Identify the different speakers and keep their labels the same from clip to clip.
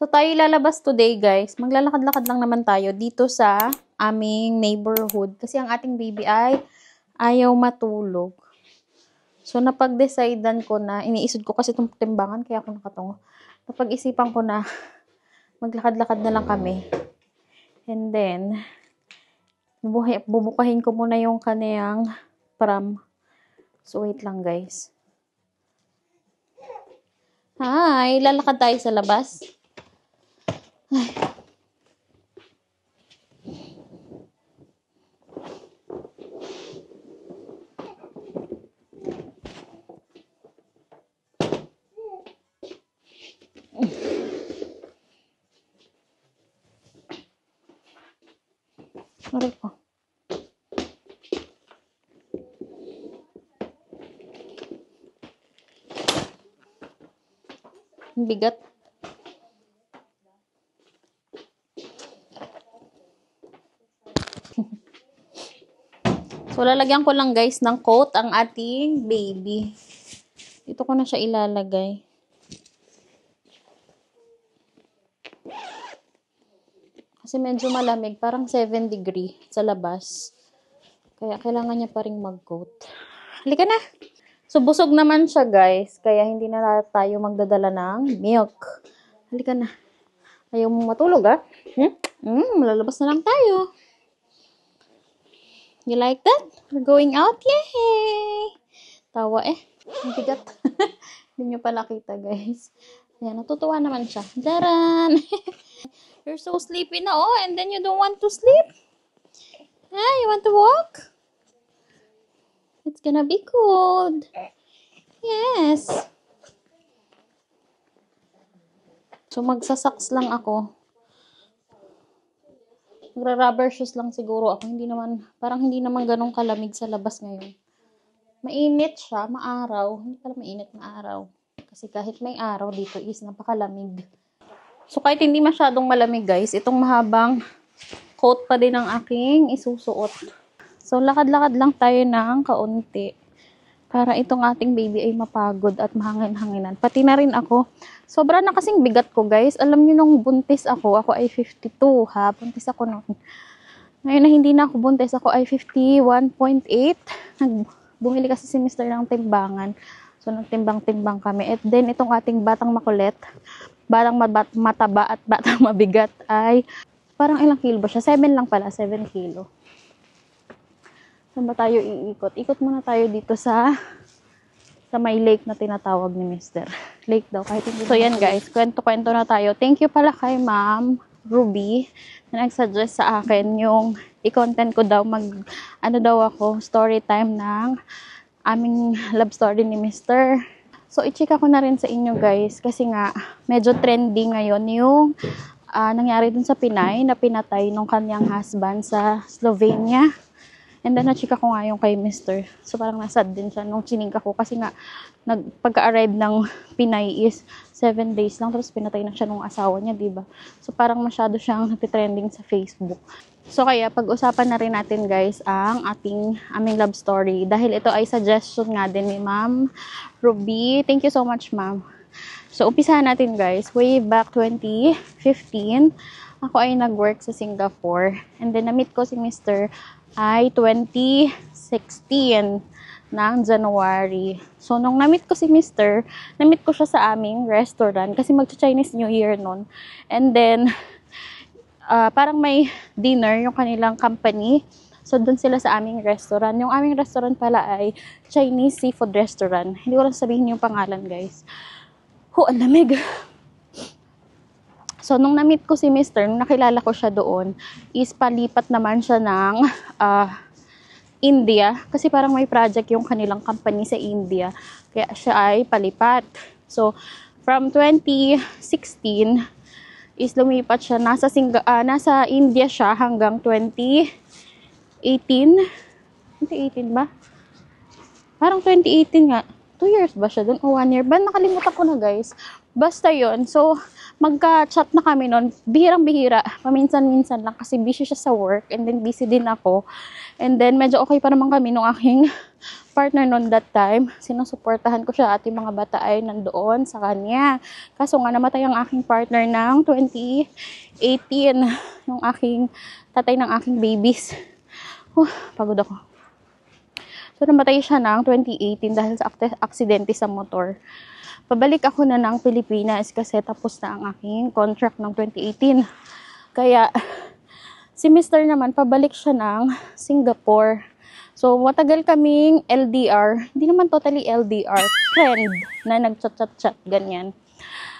Speaker 1: So, tayo lalabas today, guys. Maglalakad-lakad lang naman tayo dito sa aming neighborhood. Kasi ang ating baby ay ayaw matulog. So, napag-decidean ko na, iniisod ko kasi itong timbangan, kaya ako nakatungo. Napag-isipan ko na, maglakad-lakad na lang kami. And then, bubukahin ko muna yung kaniyang pram. So, wait lang, guys. Hi! Lalakad tayo sa labas. Ay. Aray ko. Ang bigat. So, lalagyan ko lang guys ng coat ang ating baby. Dito ko na siya ilalagay. Kasi medyo malamig. Parang 7 degree sa labas. Kaya kailangan niya pa rin mag-coat. Halika na! So, busog naman siya guys. Kaya hindi na tayo magdadala ng milk. Halika na. Ayaw mong matulog ah? Malalabas na lang tayo. You like that? We're going out? Yay! Tawa eh. Ang bigat. Hindi nyo pa nakita guys. Ayan, natutuwa naman siya. Daran! You're so sleepy na oh, and then you don't want to sleep? Ah, you want to walk? It's gonna be cold. Yes. So, magsasaks lang ako. Magra-rubber shoes lang siguro ako. Parang hindi naman ganun kalamig sa labas ngayon. Mainit siya, maaraw. Hindi pala mainit, maaraw. Kasi kahit may araw dito is napakalamig. So, kahit hindi masyadong malamig guys, itong mahabang coat pa din ang aking isusuot. So, lakad-lakad lang tayo ng kaunti. Para itong ating baby ay mapagod at mahangin-hanginan. Pati na rin ako. Sobra na kasing bigat ko guys. Alam niyo nung buntis ako ay 52 ha. Buntis ako noon. Ngayon na hindi na ako buntis, ako ay 51.8. Bumili kasi si Mr. ng timbangan. So, nagtimbang-timbang kami. At then, itong ating batang makulit, batang mataba at batang mabigat ay parang ilang kilo ba siya? 7 lang pala, 7 kilo. Saan ba tayo iikot? Ikot muna tayo dito sa may lake na tinatawag ni Mr. Lake daw. Kahit hindi. So yan guys, kwento-kwento na tayo. Thank you pala kay Ma'am Ruby na nag-suggest sa akin yung i-content ko daw story time ng aming love story ni Mr. So, i-check ako na rin sa inyo guys kasi nga medyo trending ngayon yung nangyari dun sa Pinay na pinatay nung kanyang husband sa Slovenia. And then, na-check ako nga yung kay Mr. So, parang nasad din siya nung chinika ko kasi nga pagka-arrive ng Pinay is 7 days lang tapos pinatay na siya nung asawa niya, diba? So, parang masyado siyang natitrending sa Facebook. So, kaya pag-usapan na rin natin guys ang aming love story dahil ito ay suggestion nga din ni Ma'am Ruby. Thank you so much, Ma'am. So, umpisahan natin guys. Way back 2015, ako ay nag-work sa Singapore. And then, na-meet ko si Mr. ay 2016 ng January. So, nung na-meet ko si Mr., na-meet ko siya sa aming restaurant kasi mag-Chinese New Year nun. And then, parang may dinner yung kanilang company. So, dun sila sa aming restaurant. Yung aming restaurant pala ay Chinese seafood restaurant. Hindi ko lang sabihin yung pangalan, guys. Ang lamig. So, nung na-meet ko si Mr., nung nakilala ko siya doon, is palipat naman siya ng India. Kasi parang may project yung kanilang company sa India. Kaya siya ay palipat. So, from 2016, is lumipat siya. Nasa India siya hanggang 2018. 2018 ba? Parang 2018 nga. 2 years ba siya doon? O 1 year? Ba nakalimutan ko na guys. Basta yon. So, magka-chat na kami nun. Bihirang-bihira. Paminsan-minsan lang kasi busy siya sa work and then busy din ako. And then, medyo okay pa naman kami nung aking partner noon that time. Sinusuportahan ko siya at yung mga bata ay nandoon sa kanya. Kaso nga, namatay ang aking partner ng 2018. Yung aking tatay ng aking babies. Pagod ako. So, namatay siya ng 2018 dahil sa aksidente sa motor. Pabalik ako na ng Pilipinas kasi tapos na ang aking contract ng 2018. Kaya, si Mr. naman, pabalik siya ng Singapore. So, matagal kaming LDR. Hindi naman totally LDR. Friend na nag-chat-chat-chat, ganyan.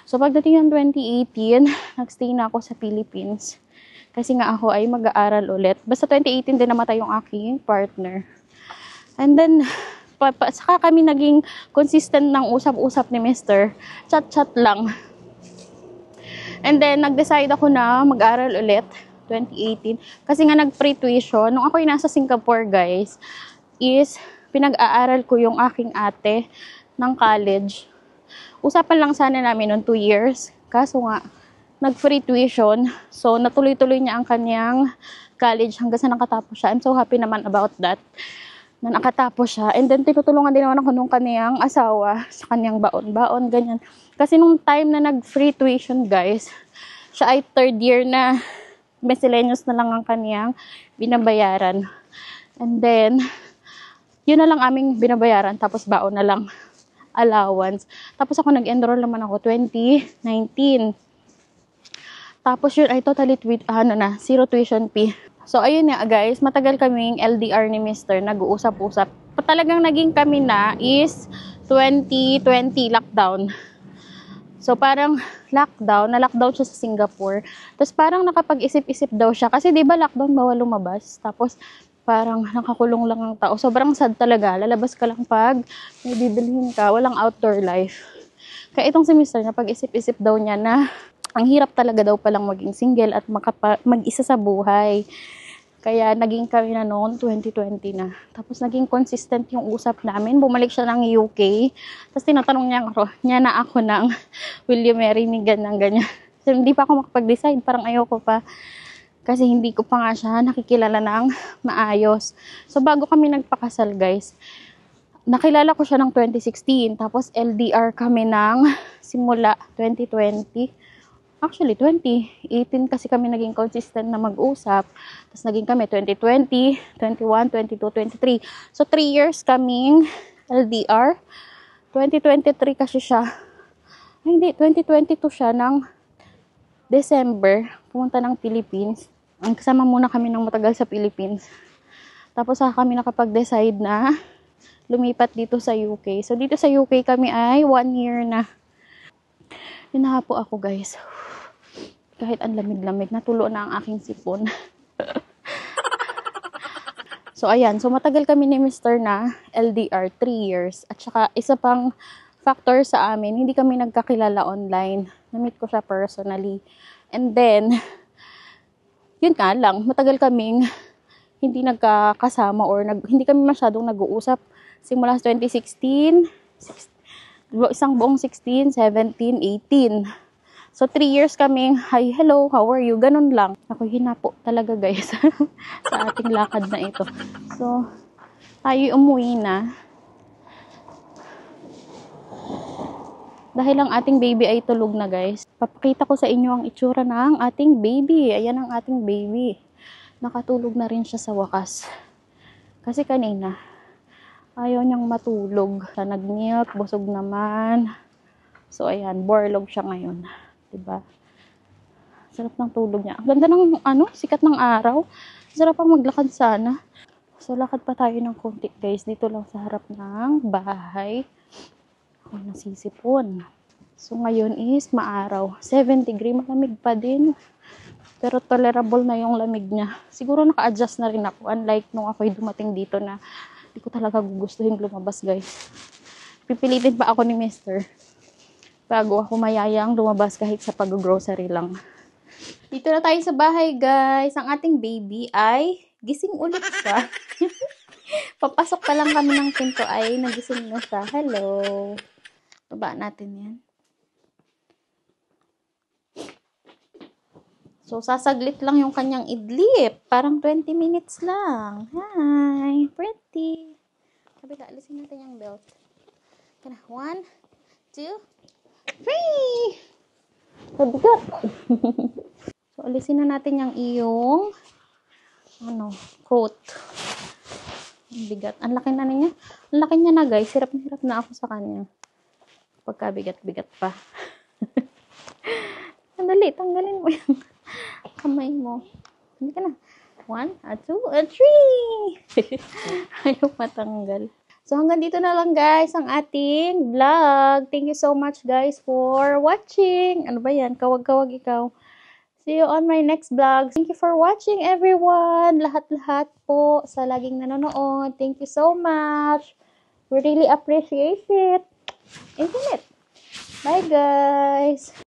Speaker 1: So, pagdating ng 2018, nagstay na ako sa Philippines. Kasi nga ako ay mag-aaral ulit. Basta 2018 din namatay yung aking partner. And then, saka kami naging consistent ng usap-usap ni Mr. Chat-chat lang. And then, nag-decide ako na mag-aral ulit, 2018. Kasi nga nag-pre-tuition. Nung ako'y nasa Singapore, guys, is pinag-aaral ko yung aking ate ng college. Usapan lang sana namin noong 2 years. Kaso nga, nag-free tuition. So, natuloy-tuloy niya ang kanyang college hanggang sa nakatapos siya. I'm so happy naman about that. Na nakatapos siya. And then, tinutulungan din naman ako nung kaniyang asawa sa kaniyang baon-baon, ganyan. Kasi nung time na nag-free tuition, guys, siya ay 3rd year na miscellaneous na lang ang kaniyang binabayaran. And then, yun na lang aming binabayaran, tapos baon na lang allowance. Tapos ako nag-enroll naman ako 2019. Tapos yun ay totally zero tuition fee. So, ayun nga guys, matagal kaming LDR ni Mr. Nag-uusap-usap. Talagang naging kami na is 2020 lockdown. So, parang na-lockdown siya sa Singapore. Tapos parang nakapag-isip-isip daw siya. Kasi di ba lockdown, bawal lumabas. Tapos parang nakakulong lang ang tao. Sobrang sad talaga. Lalabas ka lang pag may bibilhin ka. Walang outdoor life. Kaya itong si Mr. napag-isip-isip daw niya na ang hirap talaga daw palang maging single at mag-isa sa buhay. Kaya naging kami na noon, 2020 na. Tapos naging consistent yung usap namin. Bumalik siya ng UK. Tapos tinatanong niya na ako ng, will you marry me, ganyan. So, hindi pa ako makapag-decide. Parang ayoko pa. Kasi hindi ko pa nga siya nakikilala ng maayos. So, bago kami nagpakasal, guys, nakilala ko siya ng 2016. Tapos, LDR kami ng simula 2020. Actually, 2018 kasi kami naging consistent na mag-usap. Tapos naging kami 2020, 21, 22, 23. So, 3 years kaming LDR. 2023 kasi siya. Ay, hindi, 2022 siya ng December. Pumunta ng Philippines. Ang kasama muna kami ng matagal sa Philippines. Tapos kami nakapag-decide na lumipat dito sa UK. So, dito sa UK kami ay 1 year na. Hinahapo ako, guys. Kahit ang lamig-lamig, natulo na ang aking sipon. So, ayan. So, matagal kami ni Mr. na LDR, 3 years. At saka, isa pang factor sa amin, hindi kami nagkakilala online. Na-meet ko siya personally. And then, yun nga lang, matagal kaming hindi nagkakasama or hindi kami masyadong nag-uusap. Simula sa 2016, isang buong 16, 17, 18. So, 3 years kaming, hi, hello, how are you? Ganun lang. Ako, hinapo talaga, guys, sa ating lakad na ito. So, tayo umuwi na. Dahil ang ating baby ay tulog na, guys. Papakita ko sa inyo ang itsura ng ating baby. Ayan ang ating baby. Nakatulog na rin siya sa wakas. Kasi kanina, ayaw niyang matulog. Nag-milk, busog naman. So, ayan, borlog siya ngayon. Diba? Sarap ng tulog niya. Ang ganda ng sikat ng araw. Sarap pang maglakad sana. So, lakad pa tayo ng konti, guys. Dito lang sa harap ng bahay. Ako nasisipon. So, ngayon is maaraw. 7 degree. Malamig pa din. Pero tolerable na yung lamig niya. Siguro naka-adjust na rin ako. Unlike nung ako'y dumating dito na hindi ko talaga gugustuhin lumabas, guys. Pipilitin pa ako ni Mr. bago ako mayayang lumabas kahit sa pag-grocery lang. Dito na tayo sa bahay, guys. Ang ating baby ay gising ulit siya. Papasok pa lang kami ng pinto ay nagising na siya. Hello. Baba natin yan. So, sasaglit lang yung kanyang idlip. Parang 20 minutes lang. Hi, pretty. Kabila, alisin natin yung belt. Kana, 1, 2, 3! Pabigat. So, alisin na natin yung iyong coat. Ang bigat. Ang laki na niya. Ang laki niya na, guys. Hirap na ako sa kanya. Pagkabigat-bigat pa. Sandali, tanggalin mo yung kamay mo. Hindi ka na. 1, 2, 3! Ayaw matanggal. So, hanggang dito na lang, guys, ang ating vlog. Thank you so much, guys, for watching. Ano ba yan? Kawag-kawag ikaw. See you on my next vlog. Thank you for watching, everyone. Lahat-lahat po sa laging nanonood. Thank you so much. We really appreciate it. Isn't it? Bye, guys.